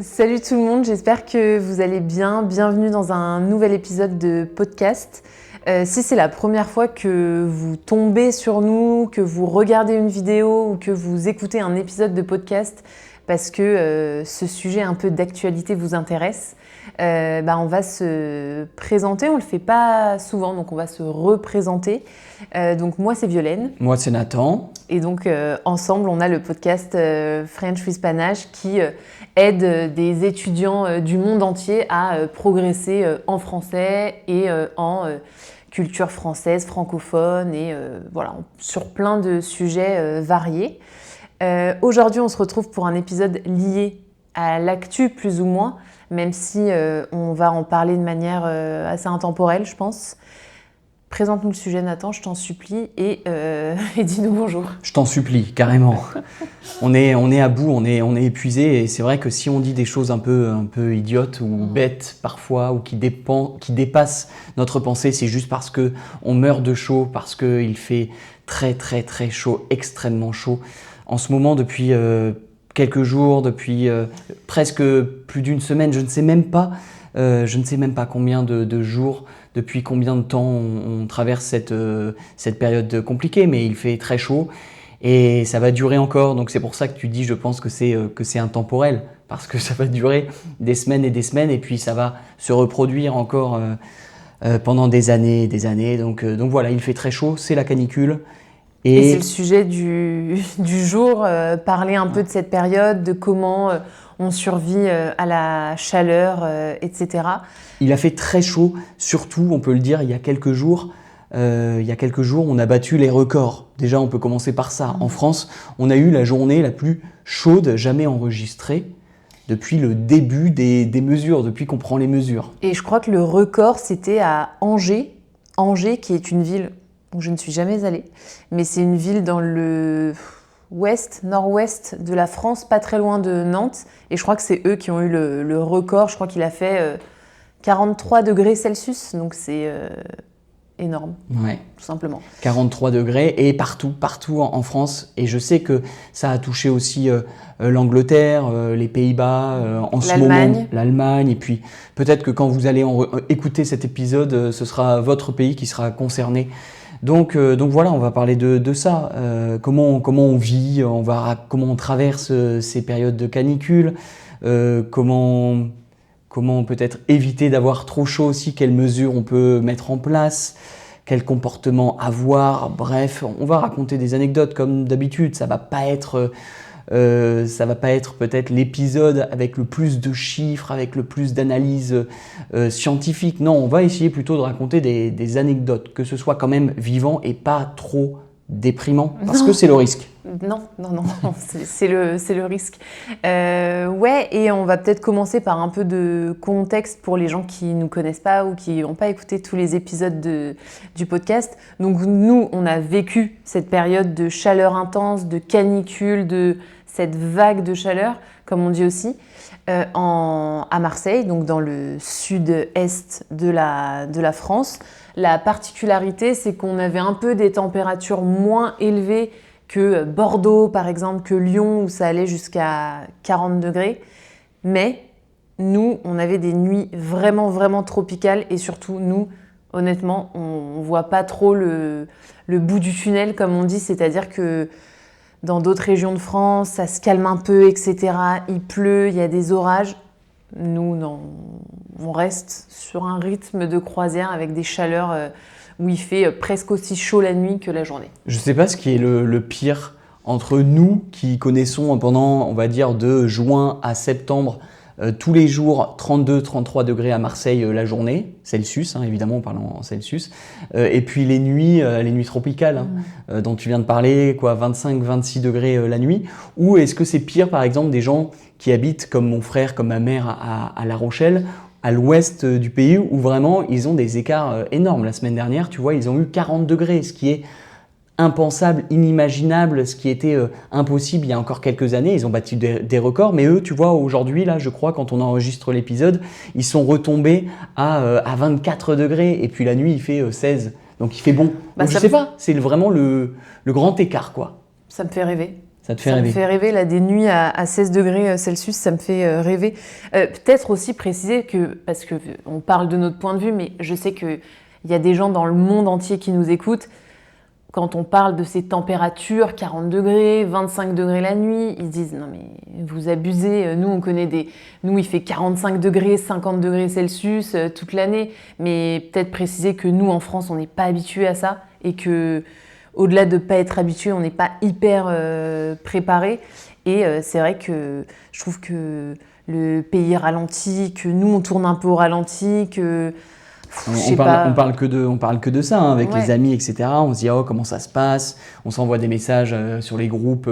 Salut tout le monde, j'espère que vous allez bien. Bienvenue dans un nouvel épisode de podcast. Si c'est la première fois que vous tombez sur nous, que vous regardez une vidéo ou que vous écoutez un épisode de podcast parce que ce sujet un peu d'actualité vous intéresse, on va se présenter, on le fait pas souvent, donc on va se représenter. Donc moi c'est Violaine. Moi c'est Nathan. Et donc ensemble on a le podcast French with Panache qui aide des étudiants du monde entier à progresser en français et en culture française, francophone et sur plein de sujets variés. Aujourd'hui on se retrouve pour un épisode lié à l'actu plus ou moins, même si on va en parler de manière assez intemporelle je pense. Présente-nous le sujet Nathan, je t'en supplie, et dis-nous bonjour. Je t'en supplie, carrément. on est à bout, on est épuisé, et c'est vrai que si on dit des choses un peu idiotes ou bêtes parfois, ou qui dépassent notre pensée, c'est juste parce qu'on meurt de chaud, parce qu'il fait très très très chaud, extrêmement chaud. En ce moment, depuis quelques jours, depuis presque plus d'une semaine, je ne sais même pas combien de jours, depuis combien de temps on traverse cette période compliquée, mais il fait très chaud et ça va durer encore. Donc c'est pour ça que tu dis, je pense que c'est intemporel, parce que ça va durer des semaines et puis ça va se reproduire encore pendant des années et des années. Donc voilà, il fait très chaud, c'est la canicule. Et c'est le sujet du jour, parler un peu de cette période, de comment on survit à la chaleur, etc. Il a fait très chaud, surtout, on peut le dire, il y a quelques jours, on a battu les records. Déjà, on peut commencer par ça. En France, on a eu la journée la plus chaude jamais enregistrée depuis le début des mesures, depuis qu'on prend les mesures. Et je crois que le record, c'était à Angers. Angers, qui est une ville où je ne suis jamais allée, mais c'est une ville dans le nord-ouest de la France, pas très loin de Nantes. Et je crois que c'est eux qui ont eu le record. Je crois qu'il a fait 43 degrés Celsius, donc c'est énorme, ouais. Tout simplement. 43 degrés et partout en France. Et je sais que ça a touché aussi l'Angleterre, les Pays-Bas, en ce moment, l'Allemagne. Et puis peut-être que quand vous allez écouter cet épisode, ce sera votre pays qui sera concerné. Donc voilà, on va parler de ça, comment on vit, comment on traverse ces périodes de canicule, comment peut-être éviter d'avoir trop chaud aussi, quelles mesures on peut mettre en place, quel comportement avoir, bref, on va raconter des anecdotes comme d'habitude, ça va pas être peut-être l'épisode avec le plus de chiffres, avec le plus d'analyses scientifiques. Non, on va essayer plutôt de raconter des anecdotes, que ce soit quand même vivant et pas trop déprimant, parce que c'est le risque. Non, c'est le risque. Et on va peut-être commencer par un peu de contexte pour les gens qui ne nous connaissent pas ou qui n'ont pas écouté tous les épisodes du podcast. Donc nous, on a vécu cette période de chaleur intense, de canicule, de cette vague de chaleur, comme on dit aussi, à Marseille, donc dans le sud-est de la France. La particularité, c'est qu'on avait un peu des températures moins élevées que Bordeaux, par exemple, que Lyon, où ça allait jusqu'à 40 degrés. Mais nous, on avait des nuits vraiment, vraiment tropicales. Et surtout, nous, honnêtement, on ne voit pas trop le bout du tunnel, comme on dit. C'est-à-dire que dans d'autres régions de France, ça se calme un peu, etc. Il pleut, il y a des orages. Nous, non, on reste sur un rythme de croisière avec des chaleurs où il fait presque aussi chaud la nuit que la journée. Je ne sais pas ce qui est le pire entre nous qui connaissons pendant, on va dire, de juin à septembre, tous les jours 32-33 degrés à Marseille la journée, Celsius, évidemment on parle en Celsius, et puis les nuits tropicales dont tu viens de parler, 25-26 degrés la nuit, ou est-ce que c'est pire par exemple des gens qui habitent comme mon frère, comme ma mère à La Rochelle, à l'ouest du pays, où vraiment ils ont des écarts énormes. La semaine dernière, tu vois, ils ont eu 40 degrés, ce qui est impensable, inimaginable, ce qui était impossible il y a encore quelques années. Ils ont battu des records, mais eux, tu vois, aujourd'hui, là, je crois, quand on enregistre l'épisode, ils sont retombés à 24 degrés, et puis la nuit, il fait 16, donc il fait bon. Donc, je sais pas, c'est vraiment le grand écart, quoi. Ça me fait rêver. Ça te fait Ça rêver. me fait rêver, là, des nuits à 16 degrés Celsius, ça me fait rêver. Peut-être aussi préciser que, parce qu'on parle de notre point de vue, mais je sais qu'il y a des gens dans le monde entier qui nous écoutent. Quand on parle de ces températures, 40 degrés, 25 degrés la nuit, ils se disent non mais vous abusez, nous on connaît nous il fait 45 degrés, 50 degrés Celsius toute l'année, mais peut-être préciser que nous en France on n'est pas habitués à ça et que au-delà de ne pas être habitué, on n'est pas hyper préparé. Et c'est vrai que je trouve que le pays ralentit, que nous on tourne un peu au ralenti, que on parle que de ça hein, avec Ouais. les amis, etc. On se dit oh comment ça se passe. On s'envoie des messages sur les groupes,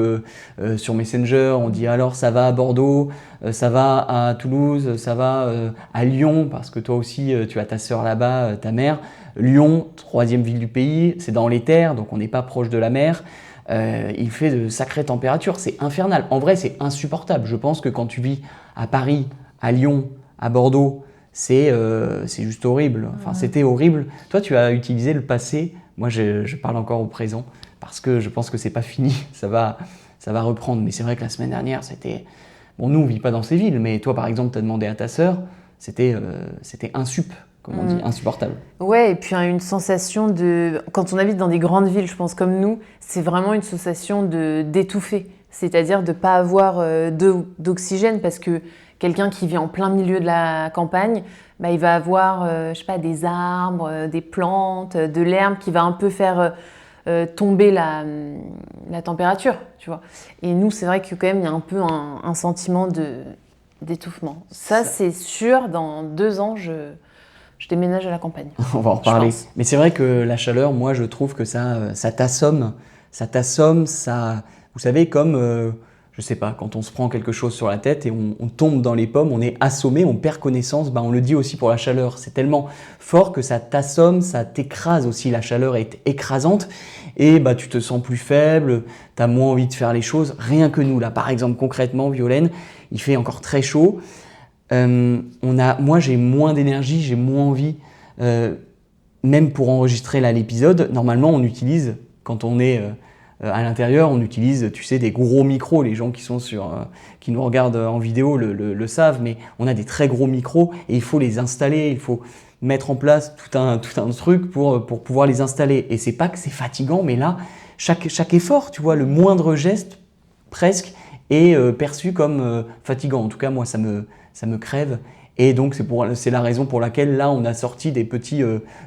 sur Messenger. On dit alors ça va à Bordeaux, ça va à Toulouse, ça va à Lyon parce que toi aussi tu as ta sœur là-bas, ta mère. Lyon, 3e ville du pays, c'est dans les terres, donc on n'est pas proche de la mer. Il fait de sacrées températures, c'est infernal. En vrai, c'est insupportable. Je pense que quand tu vis à Paris, à Lyon, à Bordeaux, c'est juste horrible. Enfin, c'était horrible. Toi, tu as utilisé le passé. Moi, je parle encore au présent parce que je pense que c'est pas fini. Ça va reprendre. Mais c'est vrai que la semaine dernière, c'était... Bon, nous, on vit pas dans ces villes, mais toi, par exemple, tu as demandé à ta sœur, c'était insup, comme on dit, insupportable. Ouais, et puis une sensation de... Quand on habite dans des grandes villes, je pense comme nous, c'est vraiment une sensation d'étouffer. C'est-à-dire de ne pas avoir d'oxygène parce que quelqu'un qui vit en plein milieu de la campagne, bah, il va avoir je sais pas, des arbres, des plantes, de l'herbe qui va un peu faire tomber la température, tu vois. Et nous, c'est vrai que quand même, il y a un peu un sentiment d'étouffement. Ça, c'est sûr, dans 2 ans, je déménage à la campagne. On va en reparler. Mais c'est vrai que la chaleur, moi, je trouve que ça t'assomme. Ça t'assomme, ça... Vous savez, comme, je sais pas, quand on se prend quelque chose sur la tête et on tombe dans les pommes, on est assommé, on perd connaissance, on le dit aussi pour la chaleur. C'est tellement fort que ça t'assomme, ça t'écrase aussi. La chaleur est écrasante et tu te sens plus faible, tu as moins envie de faire les choses. Rien que nous, là, par exemple, concrètement, Violaine, il fait encore très chaud. Moi, j'ai moins d'énergie, j'ai moins envie, même pour enregistrer là l'épisode. Normalement, on utilise, quand on est à l'intérieur, on utilise, tu sais, des gros micros. Les gens qui nous regardent en vidéo le savent, mais on a des très gros micros et il faut les installer, il faut mettre en place tout un truc pour pouvoir les installer. Et c'est pas que c'est fatigant, mais là, chaque effort, tu vois, le moindre geste, presque, est perçu comme fatigant. En tout cas, moi, ça me crève. Et donc, c'est la raison pour laquelle, là, on a sorti des petits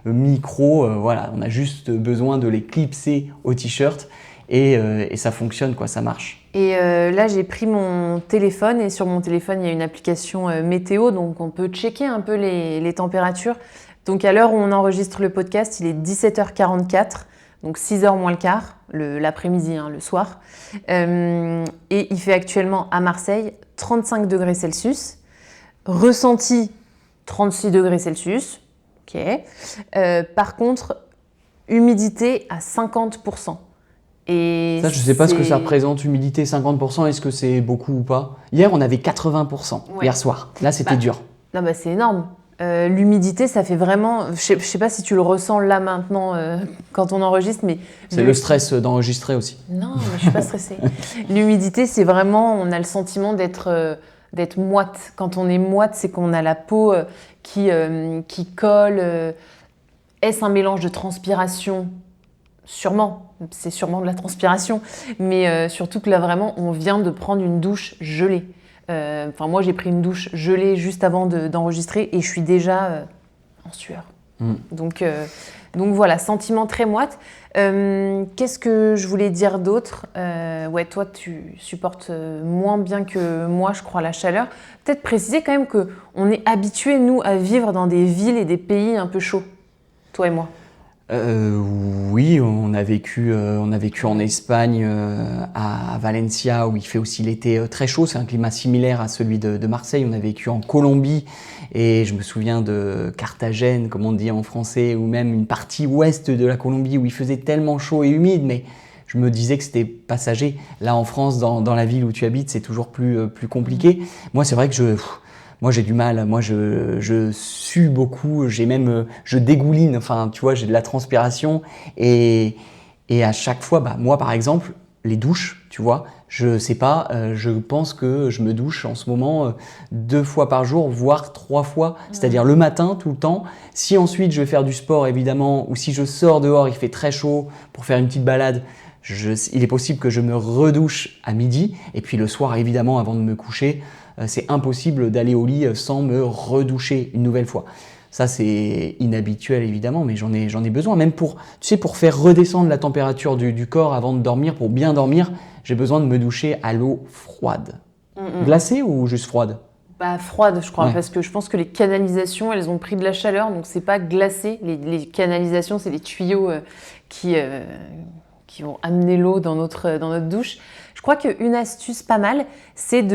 micros. Voilà, on a juste besoin de les clipser au t-shirt et ça fonctionne, quoi, ça marche. Et là, j'ai pris mon téléphone et sur mon téléphone, il y a une application météo, donc on peut checker un peu les températures. Donc, à l'heure où on enregistre le podcast, il est 17h44, donc 6h moins le quart, l'après-midi, le soir. Et il fait actuellement à Marseille 35 degrés Celsius. Ressenti 36 degrés Celsius. Ok. Par contre, humidité à 50%. Et ça, je ne sais pas ce que ça représente, humidité 50%, est-ce que c'est beaucoup ou pas? Hier, on avait 80%, hier soir. Là, c'était dur. Non, c'est énorme. L'humidité, ça fait vraiment... Je ne sais pas si tu le ressens là maintenant quand on enregistre, mais... C'est le stress d'enregistrer aussi. Non, mais je ne suis pas stressée. L'humidité, c'est vraiment... On a le sentiment d'être moite. Quand on est moite, c'est qu'on a la peau qui colle. Est-ce un mélange de transpiration? Sûrement, c'est sûrement de la transpiration, mais surtout que là vraiment on vient de prendre une douche gelée. Moi j'ai pris une douche gelée juste avant d'enregistrer et je suis déjà en sueur. Donc voilà, sentiment très moite. Qu'est-ce que je voulais dire d'autre? Ouais, toi tu supportes moins bien que moi, je crois, la chaleur. Peut-être préciser quand même qu'on est habitués, nous, à vivre dans des villes et des pays un peu chauds, toi et moi. Oui, on a vécu en Espagne, à Valencia, où il fait aussi l'été très chaud. C'est un climat similaire à celui de Marseille. On a vécu en Colombie et je me souviens de Carthagène, comme on dit en français, ou même une partie ouest de la Colombie où il faisait tellement chaud et humide, mais je me disais que c'était passager. Là, en France, dans la ville où tu habites, c'est toujours plus compliqué. Moi, c'est vrai que moi, j'ai du mal. Moi, je sue beaucoup. Je dégouline. Enfin, tu vois, j'ai de la transpiration. Et à chaque fois, moi, par exemple, les douches, tu vois, Je sais pas, je pense que je me douche en ce moment 2 fois par jour, voire 3 fois, c'est-à-dire le matin tout le temps. Si ensuite je vais faire du sport évidemment, ou si je sors dehors, il fait très chaud pour faire une petite balade, il est possible que je me redouche à midi. Et puis le soir évidemment avant de me coucher, c'est impossible d'aller au lit sans me redoucher une nouvelle fois. Ça, c'est inhabituel évidemment, mais j'en ai besoin. Même pour faire redescendre la température du corps avant de dormir, pour bien dormir, j'ai besoin de me doucher à l'eau froide. Glacée ou juste froide? Bah, froide, je crois, Ouais. parce que je pense que les canalisations, elles ont pris de la chaleur, donc c'est pas glacé. Les canalisations, c'est les tuyaux qui vont amener l'eau dans notre douche. Je crois qu'une astuce pas mal, c'est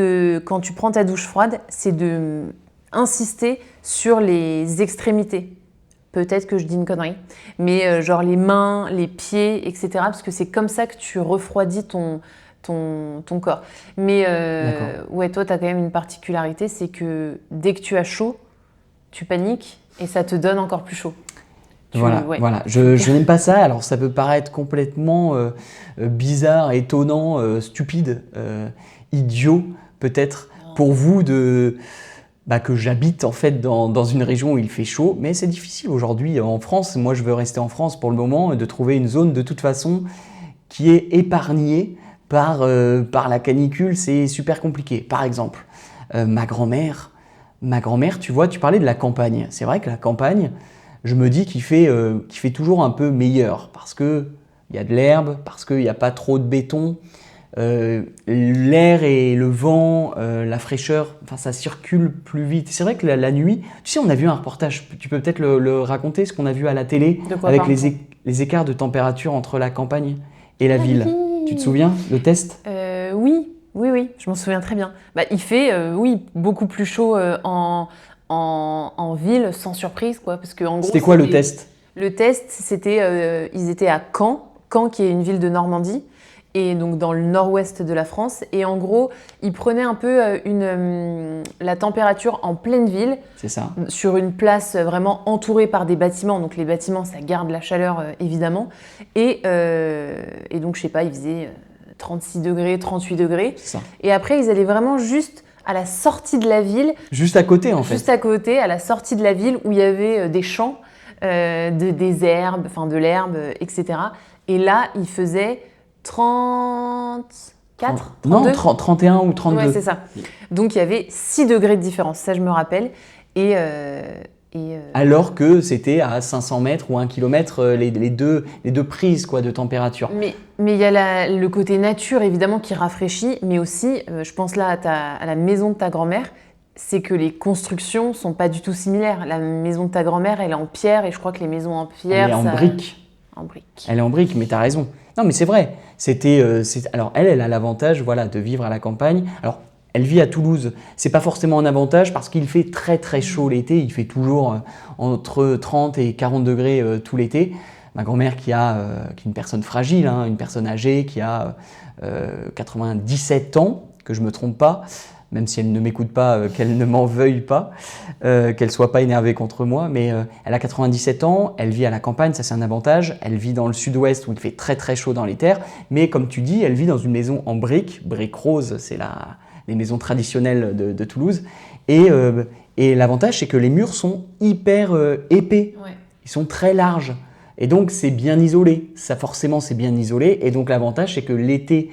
quand tu prends ta douche froide, c'est de insister sur les extrémités. Peut-être que je dis une connerie, mais genre les mains, les pieds, etc. Parce que c'est comme ça que tu refroidis ton corps. Mais ouais, toi, tu as quand même une particularité, c'est que dès que tu as chaud, tu paniques et ça te donne encore plus chaud. Voilà. Je n'aime pas ça. Alors ça peut paraître complètement bizarre, étonnant, stupide, idiot peut-être pour vous que j'habite en fait dans une région où il fait chaud, mais c'est difficile aujourd'hui en France. Moi, je veux rester en France pour le moment, de trouver une zone de toute façon qui est épargnée par la canicule. C'est super compliqué. Par exemple, ma grand-mère, tu vois, tu parlais de la campagne. C'est vrai que la campagne, je me dis qu'il fait toujours un peu meilleur parce que il y a de l'herbe, parce qu'il n'y a pas trop de béton. L'air et le vent, la fraîcheur, enfin ça circule plus vite. C'est vrai que la nuit, tu sais, on a vu un reportage, tu peux peut-être le raconter, ce qu'on a vu à la télé, avec les écarts de température entre la campagne et la ville. Oui. Tu te souviens, le test? Oui, je m'en souviens très bien. Bah, il fait, beaucoup plus chaud en ville, sans surprise, quoi, parce que en gros, C'était quoi le test? Le test, c'était, ils étaient à Caen qui est une ville de Normandie, et donc dans le nord-ouest de la France. Et en gros, ils prenaient un peu la température en pleine ville, C'est ça. sur une place vraiment entourée par des bâtiments. Donc les bâtiments, ça garde la chaleur, évidemment. Et donc, je sais pas, il faisait 36 degrés, 38 degrés. C'est ça. Et après, ils allaient vraiment juste à la sortie de la ville. Juste à côté, en fait. Juste à côté, à la sortie de la ville, où il y avait des champs, des herbes, enfin de l'herbe, etc. Et là, il faisait 34, 32? Non, 31 ou 32. Ouais, c'est ça. Donc il y avait 6 degrés de différence, ça je me rappelle. Alors que c'était à 500 mètres ou 1 km les deux prises quoi, de température. Mais il y a le côté nature évidemment qui rafraîchit, mais aussi, je pense là à la maison de ta grand-mère, c'est que les constructions sont pas du tout similaires. La maison de ta grand-mère, elle est en pierre, et je crois que les maisons en pierre... Elle est en brique. En brique. Elle est en brique, mais tu as raison. Non, mais c'est vrai. Alors, elle a l'avantage voilà, de vivre à la campagne. Alors, elle vit à Toulouse. C'est pas forcément un avantage parce qu'il fait très très chaud l'été. Il fait toujours entre 30 et 40 degrés tout l'été. Ma grand-mère qui est une personne fragile, hein, une personne âgée, qui a 97 ans, que je me trompe pas, même si elle ne m'écoute pas, qu'elle ne m'en veuille pas, qu'elle soit pas énervée contre moi, mais elle a 97 ans, elle vit à la campagne, ça c'est un avantage, elle vit dans le sud-ouest où il fait très très chaud dans les terres, mais comme tu dis, elle vit dans une maison en briques rose, c'est les maisons traditionnelles de Toulouse, et l'avantage c'est que les murs sont hyper épais, Ouais. ils sont très larges, et donc c'est bien isolé, ça forcément c'est bien isolé, et donc l'avantage c'est que l'été,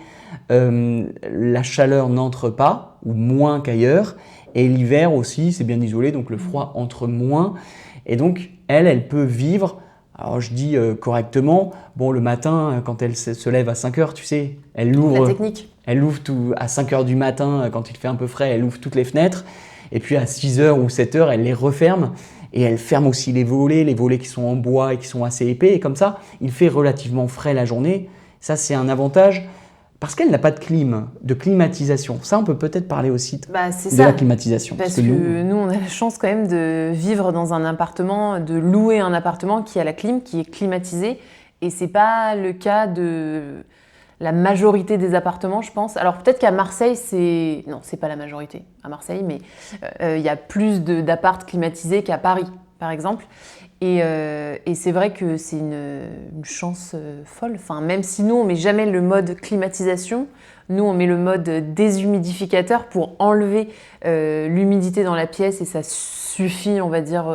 la chaleur n'entre pas, ou moins qu'ailleurs, et l'hiver aussi c'est bien isolé, donc le froid entre moins, et donc elle peut vivre, alors je dis correctement, bon le matin quand elle se lève à 5 heures, tu sais, elle ouvre tout à 5 heures du matin quand il fait un peu frais, elle ouvre toutes les fenêtres, et puis à 6 heures ou 7 heures elle les referme, et elle ferme aussi les volets qui sont en bois et qui sont assez épais, et comme ça il fait relativement frais la journée, ça c'est un avantage. Parce qu'elle n'a pas de climatisation. Ça, on peut peut-être parler aussi de la climatisation. Parce que nous, on a la chance quand même de vivre dans un appartement, de louer un appartement qui a la clim, qui est climatisé. Et c'est pas le cas de la majorité des appartements, je pense. Alors peut-être qu'à Marseille, non, c'est pas la majorité à Marseille, mais il y a plus d'apparts climatisés qu'à Paris, par exemple. Et c'est vrai que c'est une chance folle. Enfin, même si nous, on met jamais le mode climatisation, nous, on met le mode déshumidificateur pour enlever l'humidité dans la pièce et ça suffit, on va dire,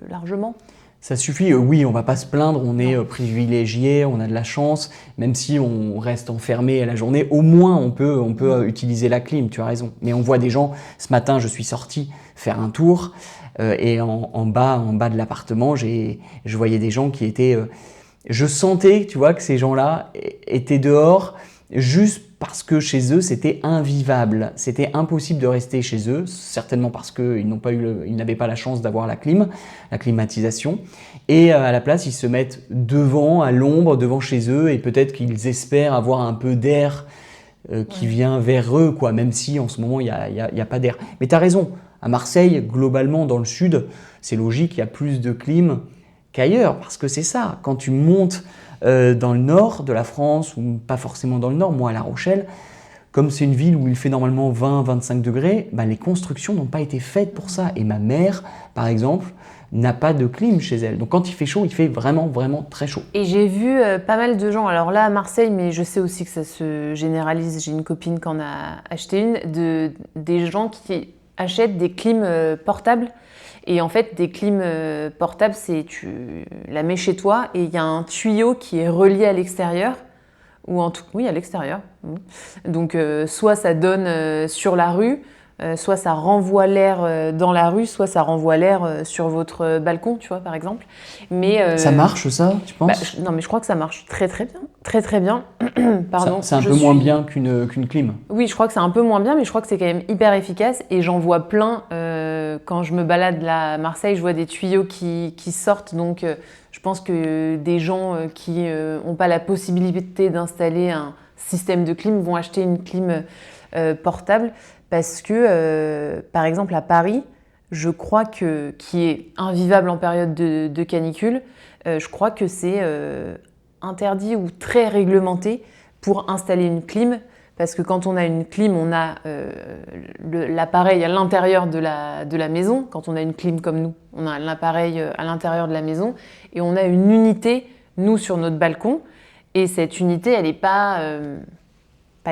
largement. Ça suffit, oui, on va pas se plaindre, on est Non. privilégié, on a de la chance, même si on reste enfermé à la journée, au moins on peut utiliser la clim, tu as raison. Mais on voit des gens, ce matin je suis sorti faire un tour et en bas de l'appartement, je voyais des gens qui étaient... je sentais, tu vois, que ces gens-là étaient dehors juste parce que chez eux c'était invivable, c'était impossible de rester chez eux, certainement parce qu'ils n'avaient pas la chance d'avoir la climatisation, et à la place ils se mettent devant, à l'ombre, devant chez eux, et peut-être qu'ils espèrent avoir un peu d'air qui vient vers eux, quoi, même si en ce moment il n'y a pas d'air. Mais tu as raison, à Marseille, globalement dans le sud, c'est logique, il y a plus de clim qu'ailleurs, parce que c'est ça, quand tu montes dans le nord de la France, ou pas forcément dans le nord, moi à La Rochelle, comme c'est une ville où il fait normalement 20-25 degrés, bah, les constructions n'ont pas été faites pour ça. Et ma mère, par exemple, n'a pas de clim chez elle. Donc quand il fait chaud, il fait vraiment, vraiment très chaud. Et j'ai vu pas mal de gens, alors là à Marseille, mais je sais aussi que ça se généralise, j'ai une copine qui en a acheté une, des gens qui achètent des clims portables. Et en fait, des clims portables, tu la mets chez toi et il y a un tuyau qui est relié à l'extérieur, oui, à l'extérieur. Donc, soit ça donne sur la rue, soit ça renvoie l'air dans la rue, soit ça renvoie l'air sur votre balcon, tu vois, par exemple. Mais ça marche, ça, tu penses? Non, mais je crois que ça marche très très bien. Très très bien. Pardon. C'est un peu moins bien qu'une clim. Oui, je crois que c'est un peu moins bien, mais je crois que c'est quand même hyper efficace. Et j'en vois plein quand je me balade là à Marseille, je vois des tuyaux qui sortent. Donc, je pense que des gens qui n'ont pas la possibilité d'installer un système de clim vont acheter une clim portable. Parce que, par exemple, à Paris, je crois qui est invivable en période de canicule, je crois que c'est interdit ou très réglementé pour installer une clim. Parce que quand on a une clim, on a l'appareil à l'intérieur de la maison. Quand on a une clim comme nous, on a l'appareil à l'intérieur de la maison. Et on a une unité, nous, sur notre balcon. Et cette unité, elle n'est pas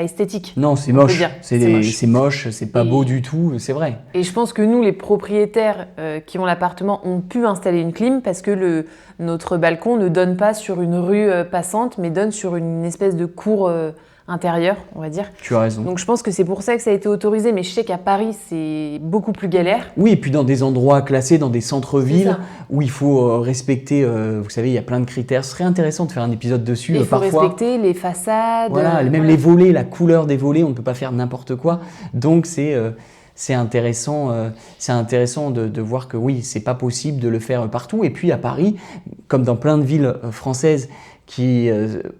esthétique. Non, c'est moche. C'est moche, c'est pas beau du tout, c'est vrai. Et je pense que nous, les propriétaires qui ont l'appartement, ont pu installer une clim parce que notre balcon ne donne pas sur une rue passante, mais donne sur une espèce de cour intérieure, on va dire. Tu as raison. Donc je pense que c'est pour ça que ça a été autorisé, mais je sais qu'à Paris, c'est beaucoup plus galère. Oui, et puis dans des endroits classés, dans des centres-villes, où il faut respecter, vous savez, il y a plein de critères. Ce serait intéressant de faire un épisode dessus. Il faut parfois respecter les façades. Voilà, même les volets, la couleur des volets, on ne peut pas faire n'importe quoi. Donc c'est intéressant, de voir que oui, c'est pas possible de le faire partout. Et puis à Paris, comme dans plein de villes françaises qui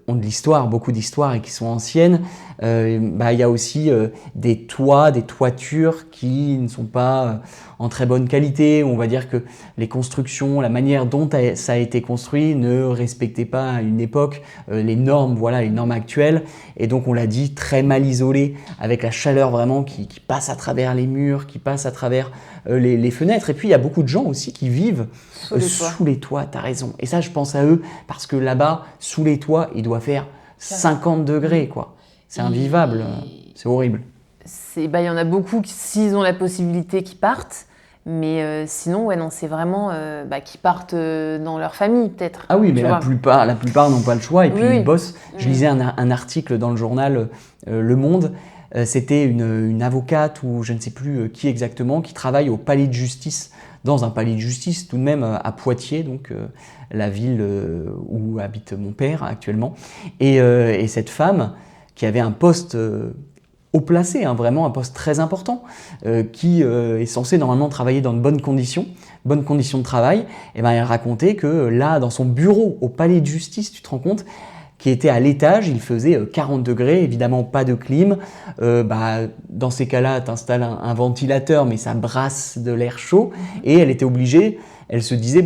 ont de l'histoire, beaucoup d'histoire et qui sont anciennes, il y a aussi des toits, des toitures qui ne sont pas en très bonne qualité. On va dire que les constructions, la manière dont ça a été construit ne respectait pas à une époque les normes actuelles. Et donc on l'a dit, très mal isolé, avec la chaleur vraiment qui passe à travers les murs, qui passe à travers les fenêtres. Et puis il y a beaucoup de gens aussi qui vivent sous les toits, tu as raison. Et ça, je pense à eux, parce que là-bas, sous les toits, il doit faire 50 degrés, quoi. C'est invivable, c'est horrible. Il y en a beaucoup, s'ils ont la possibilité, qui partent. Mais sinon, ouais, non, c'est vraiment qui partent dans leur famille, peut-être. Ah oui, mais la plupart n'ont pas le choix et puis ils bossent. Je lisais un article dans le journal Le Monde. C'était une avocate ou je ne sais plus qui exactement qui travaille au palais de justice, dans un palais de justice tout de même à Poitiers, donc la ville où habite mon père actuellement. Et cette femme qui avait un poste haut placé, vraiment un poste très important, qui est censé normalement travailler dans de bonnes conditions de travail, et elle racontait que là, dans son bureau au palais de justice, tu te rends compte, qui était à l'étage, il faisait 40 degrés, évidemment pas de clim. Dans ces cas-là, tu installes un ventilateur, mais ça brasse de l'air chaud. Et elle était obligée, elle se disait,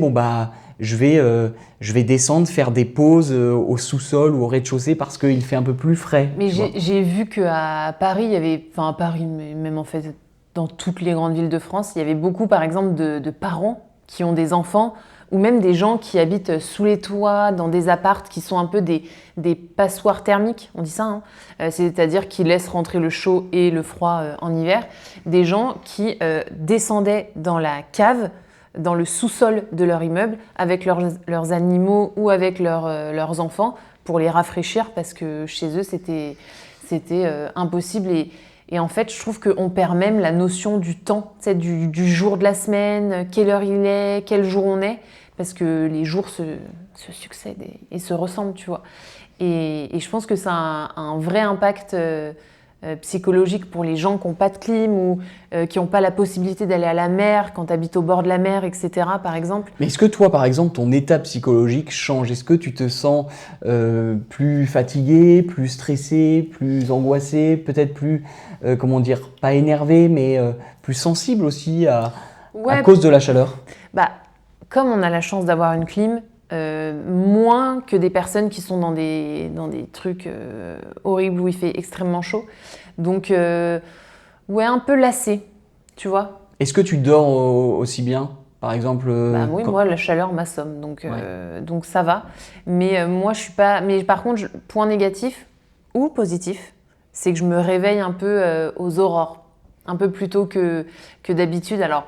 je vais descendre, faire des pauses au sous-sol ou au rez-de-chaussée parce qu'il fait un peu plus frais. Mais j'ai vu qu'à Paris, il y avait, à Paris, mais même en fait dans toutes les grandes villes de France, il y avait beaucoup par exemple de parents qui ont des enfants ou même des gens qui habitent sous les toits, dans des appartes qui sont un peu des passoires thermiques, on dit ça, hein. C'est-à-dire qui laissent rentrer le chaud et le froid en hiver. Des gens qui descendaient dans la cave, dans le sous-sol de leur immeuble, avec leurs animaux ou avec leurs enfants, pour les rafraîchir, parce que chez eux, c'était impossible. Et en fait, je trouve qu'on perd même la notion du temps, du jour de la semaine, quelle heure il est, quel jour on est, parce que les jours se succèdent et se ressemblent, tu vois. Et je pense que ça a un vrai impact psychologique pour les gens qui n'ont pas de clim ou qui n'ont pas la possibilité d'aller à la mer quand tu habites au bord de la mer, etc., par exemple. Mais est-ce que toi, par exemple, ton état psychologique change? Est-ce que tu te sens plus fatigué, plus stressé, plus angoissé, peut-être plus, comment dire, pas énervé, mais plus sensible aussi à cause de la chaleur? Bah, comme on a la chance d'avoir une clim, moins que des personnes qui sont dans des trucs horribles où il fait extrêmement chaud. Donc, ouais, un peu lassé, tu vois. Est-ce que tu dors aussi bien, par exemple Oui, moi, la chaleur m'assomme, donc ça va. Mais moi, je suis pas... Mais par contre, point négatif ou positif, c'est que je me réveille un peu aux aurores, un peu plus tôt que d'habitude. Alors,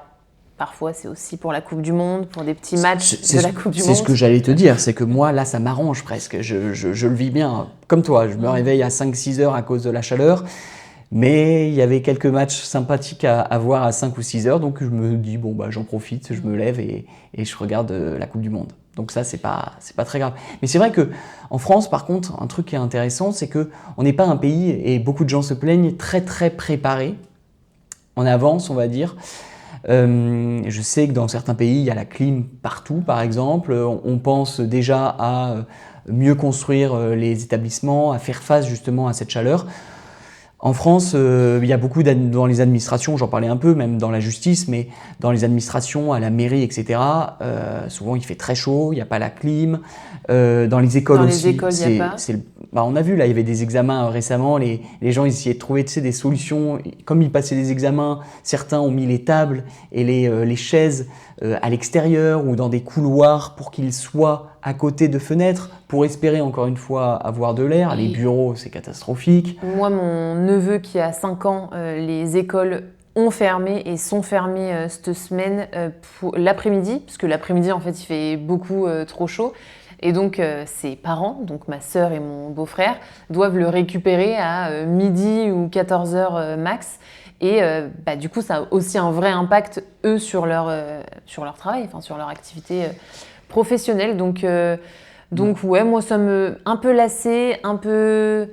parfois, c'est aussi pour la Coupe du Monde, pour des petits matchs de la Coupe du Monde. C'est ce que j'allais te dire, c'est que moi, là, ça m'arrange presque. Je le vis bien, comme toi. Je me réveille à 5-6 heures à cause de la chaleur. Mais il y avait quelques matchs sympathiques à voir à 5 ou 6 heures. Donc, je me dis, bon, bah, j'en profite, je me lève et je regarde la Coupe du Monde. Donc ça, c'est pas très grave. Mais c'est vrai qu'en France, par contre, un truc qui est intéressant, c'est qu'on n'est pas un pays, et beaucoup de gens se plaignent, très, très préparé, en avance, on va dire. Je sais que dans certains pays, il y a la clim partout, par exemple. On pense déjà à mieux construire les établissements, à faire face justement à cette chaleur. En France, il y a beaucoup dans les administrations, j'en parlais un peu, même dans la justice, mais dans les administrations, à la mairie, etc., souvent il fait très chaud, il n'y a pas la clim. Dans les écoles aussi. Dans les écoles, il n'y a pas. On a vu, là, il y avait des examens récemment, les gens ils essayaient de trouver des solutions. Comme ils passaient des examens, certains ont mis les tables et les chaises à l'extérieur ou dans des couloirs pour qu'ils soient à côté de fenêtres, pour espérer encore une fois avoir de l'air. Les bureaux, c'est catastrophique. Moi, mon neveu qui a 5 ans, les écoles ont fermé et sont fermées cette semaine pour l'après-midi, parce que l'après-midi, en fait, il fait beaucoup trop chaud. Et donc, ses parents, donc ma sœur et mon beau-frère, doivent le récupérer à midi ou 14h max. Et du coup, ça a aussi un vrai impact, eux, sur leur travail, enfin, sur leur activité professionnelle. Donc ouais, moi, ça me un peu lassé, un peu...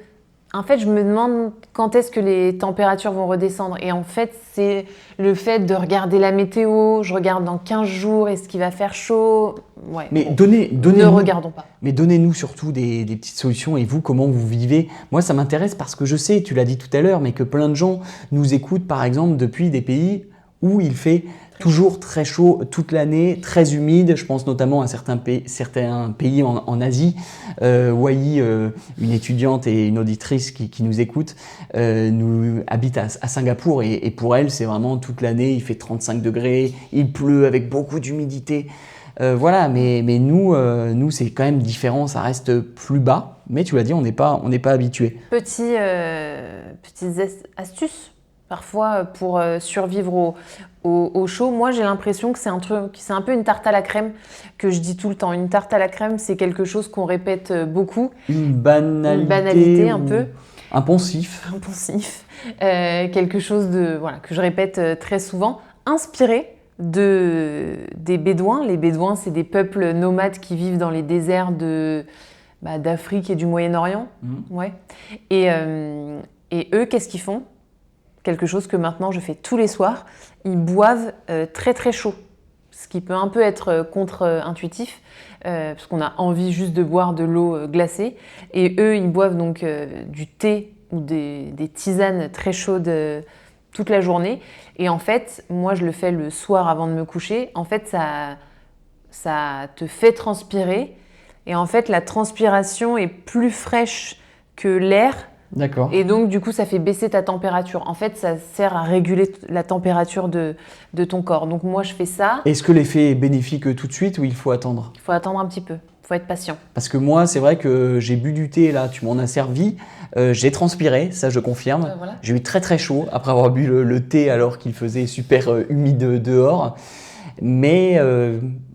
En fait, je me demande quand est-ce que les températures vont redescendre. Et en fait, c'est le fait de regarder la météo. Je regarde dans 15 jours, est-ce qu'il va faire chaud? Ouais, mais bon, ne regardons pas. Mais donnez-nous surtout des petites solutions. Et vous, comment vous vivez? Moi, ça m'intéresse parce que je sais, tu l'as dit tout à l'heure, mais que plein de gens nous écoutent, par exemple, depuis des pays où il fait toujours très chaud toute l'année, très humide. Je pense notamment à certains pays en Asie. Wai, une étudiante et une auditrice qui nous écoute, nous habite à Singapour et pour elle, c'est vraiment toute l'année, il fait 35 degrés, il pleut avec beaucoup d'humidité. Voilà, mais nous, c'est quand même différent, ça reste plus bas. Mais tu l'as dit, on n'est pas habitué. Petites astuces parfois pour survivre au chaud. Moi, j'ai l'impression que c'est un peu une tarte à la crème que je dis tout le temps. Une tarte à la crème, c'est quelque chose qu'on répète beaucoup. Une banalité un peu. Un poncif. Quelque chose que je répète très souvent. Inspiré des Bédouins. Les Bédouins, c'est des peuples nomades qui vivent dans les déserts d'Afrique et du Moyen-Orient. Ouais. Et eux, qu'est-ce qu'ils font? Quelque chose que maintenant je fais tous les soirs, ils boivent très très chaud, ce qui peut un peu être contre-intuitif, parce qu'on a envie juste de boire de l'eau glacée, et eux ils boivent donc du thé ou des tisanes très chaudes toute la journée, et en fait, moi je le fais le soir avant de me coucher, en fait ça te fait transpirer, et en fait la transpiration est plus fraîche que l'air D'accord. Et donc, du coup, ça fait baisser ta température. En fait, ça sert à réguler la température de ton corps. Donc, moi, je fais ça. Est-ce que l'effet est bénéfique tout de suite ou il faut attendre? Il faut attendre un petit peu. Il faut être patient. Parce que moi, c'est vrai que j'ai bu du thé, là, tu m'en as servi. J'ai transpiré, ça je confirme. Voilà. J'ai eu très très chaud après avoir bu le thé alors qu'il faisait super humide dehors. Mais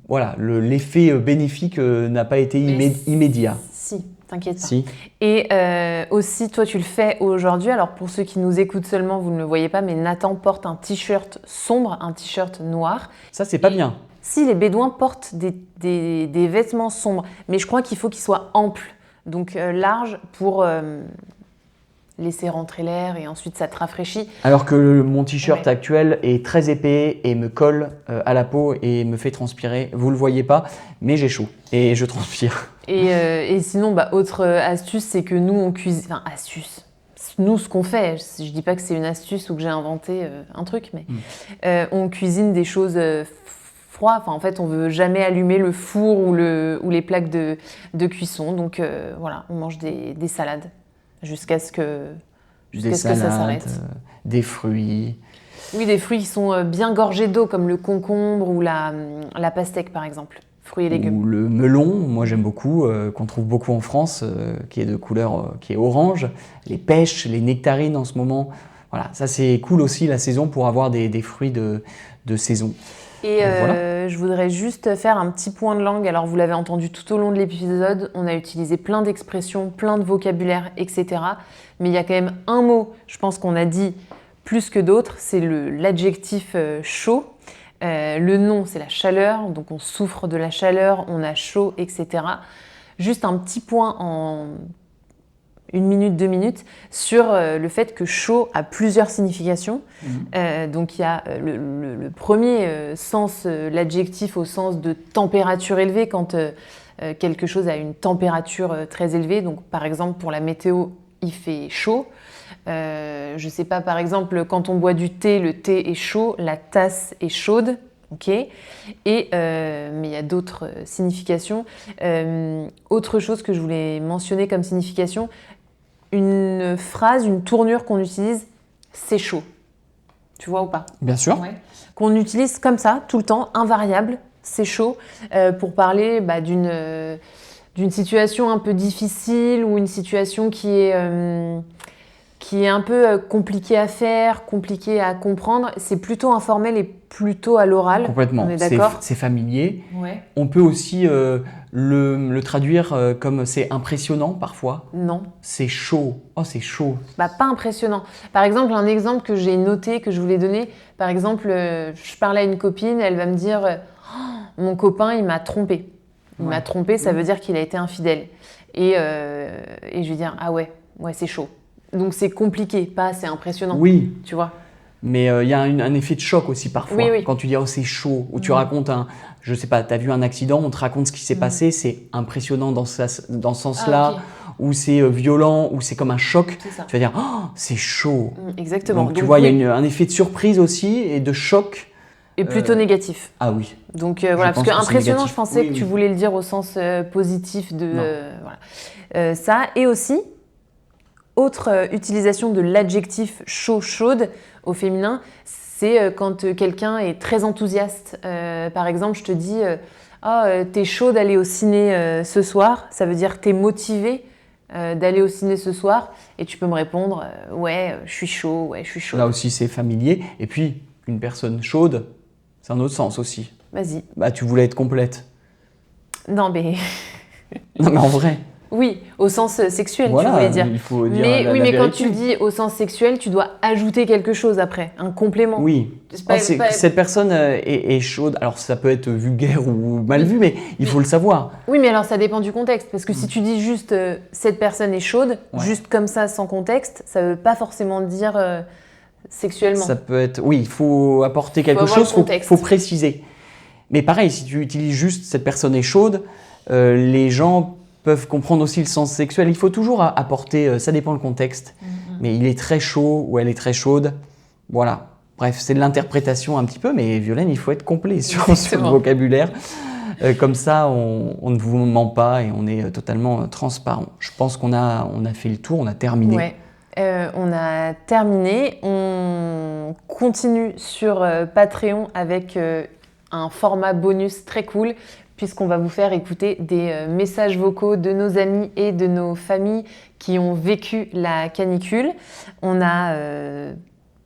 voilà, l'effet bénéfique n'a pas été immédiat. Si, t'inquiète pas. Si. Et aussi, toi, tu le fais aujourd'hui. Alors, pour ceux qui nous écoutent seulement, vous ne le voyez pas, mais Nathan porte un t-shirt sombre, un t-shirt noir. Ça, c'est pas bien. Si, les Bédouins portent des vêtements sombres, mais je crois qu'il faut qu'ils soient amples, donc larges pour laisser rentrer l'air et ensuite ça te rafraîchit. Alors que mon t-shirt actuel est très épais et me colle à la peau et me fait transpirer. Vous le voyez pas, mais j'ai chaud et je transpire. Et sinon, autre astuce, c'est que nous, on cuisine... Enfin, astuce. Nous, ce qu'on fait, je dis pas que c'est une astuce ou que j'ai inventé un truc, mais on cuisine des choses froides. Enfin, en fait, on veut jamais allumer le four ou les plaques de cuisson. Donc voilà, on mange des salades jusqu'à ce que ça s'arrête. Des fruits. Oui, des fruits qui sont bien gorgés d'eau, comme le concombre ou la pastèque, par exemple. Fruits et légumes. Ou le melon, moi j'aime beaucoup, qu'on trouve beaucoup en France, qui est de couleur qui est orange. Les pêches, les nectarines en ce moment. Voilà, ça c'est cool aussi la saison pour avoir des fruits de saison. Et voilà. je voudrais juste faire un petit point de langue. Alors, vous l'avez entendu tout au long de l'épisode, on a utilisé plein d'expressions, plein de vocabulaire, etc. Mais il y a quand même un mot, je pense qu'on a dit plus que d'autres, c'est l'adjectif chaud. Le nom, c'est la chaleur, donc on souffre de la chaleur, on a chaud, etc. Juste un petit point en 1 minute, 2 minutes, sur le fait que chaud a plusieurs significations. Donc il y a le premier sens, l'adjectif au sens de température élevée, quand quelque chose a une température très élevée. Donc par exemple, pour la météo, il fait chaud. Je sais pas, par exemple, quand on boit du thé, le thé est chaud, la tasse est chaude. Ok. Mais il y a d'autres significations. Autre chose que je voulais mentionner comme signification, une phrase, une tournure qu'on utilise, c'est chaud. Tu vois ou pas? Bien sûr. Ouais. Qu'on utilise comme ça, tout le temps, invariable, c'est chaud, pour parler d'une situation un peu difficile ou une situation qui est un peu compliquée à faire, compliquée à comprendre. C'est plutôt informel et plutôt à l'oral. Complètement. On est d'accord? C'est familier. Ouais. On peut aussi le traduire comme c'est impressionnant parfois. Non. C'est chaud. Oh, c'est chaud. Pas impressionnant. Par exemple, un exemple que j'ai noté, que je voulais donner. Par exemple, je parle à une copine, elle va me dire « Mon copain, il m'a trompé. Il m'a trompé, ça veut dire qu'il a été infidèle. » Et je vais dire « Ah ouais, c'est chaud. » Donc c'est compliqué, pas assez impressionnant. Oui. Tu vois. Mais il y a un effet de choc aussi parfois. Oui. Quand tu dis « Oh, c'est chaud » ou tu racontes je sais pas, tu as vu un accident, on te raconte ce qui s'est passé, c'est impressionnant dans ce sens-là, ok. ou c'est violent, ou c'est comme un choc. C'est ça. Tu vas dire « Oh, c'est chaud ». Exactement. Donc tu vois, il y a un effet de surprise aussi et de choc. Et plutôt négatif. Ah oui. Donc voilà, parce que pense que c'est impressionnant, négatif. je pensais Oui, que tu oui. voulais le dire au sens positif de voilà. Ça. Et aussi, autre utilisation de l'adjectif chaud, chaude au féminin, c'est quand quelqu'un est très enthousiaste. Par exemple, je te dis t'es chaud d'aller au ciné ce soir. Ça veut dire t'es motivé d'aller au ciné ce soir. Et tu peux me répondre ouais, je suis chaud, ouais, je suis chaud. Là aussi, c'est familier. Et puis, une personne chaude, c'est un autre sens aussi. Vas-y. Bah, tu voulais être complète. Non, mais... Non, mais en vrai. Oui, au sens sexuel, Voilà, tu voulais dire. il faut dire mais la oui, mais vérité. quand tu dis au sens sexuel, tu dois ajouter quelque chose après, un complément. Oui. Cette personne est chaude. Alors, ça peut être vulgaire ou mal vu, mais il faut le savoir. Oui, mais alors ça dépend du contexte. Parce que si tu dis juste cette personne est chaude, juste comme ça, sans contexte, ça ne veut pas forcément dire sexuellement. Ça peut être. Oui, il faut apporter quelque chose, il faut préciser. Mais pareil, si tu utilises juste cette personne est chaude, les gens peuvent comprendre aussi le sens sexuel. Il faut toujours apporter, ça dépend le contexte, mais il est très chaud ou elle est très chaude. Voilà. Bref, c'est de l'interprétation un petit peu, mais Violaine, il faut être complet sur le vocabulaire. Comme ça, on ne vous ment pas et on est totalement transparent. Je pense qu'on a fait le tour, on a terminé. Ouais. On a terminé. On continue sur Patreon avec un format bonus très cool, puisqu'on va vous faire écouter des messages vocaux de nos amis et de nos familles qui ont vécu la canicule. On a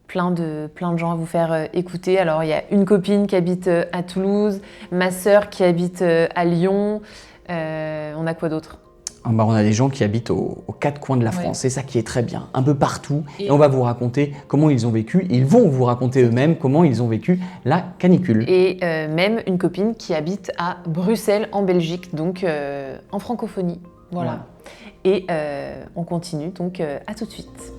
plein de gens à vous faire écouter. Alors, il y a une copine qui habite à Toulouse, ma sœur qui habite à Lyon. On a quoi d'autre ? On a des gens qui habitent aux quatre coins de la France, c'est ça qui est très bien, un peu partout. Et on va vous raconter comment ils ont vécu. Ils vont vous raconter eux-mêmes comment ils ont vécu la canicule. Et même une copine qui habite à Bruxelles, en Belgique, donc en francophonie. Voilà. Et on continue, donc à tout de suite.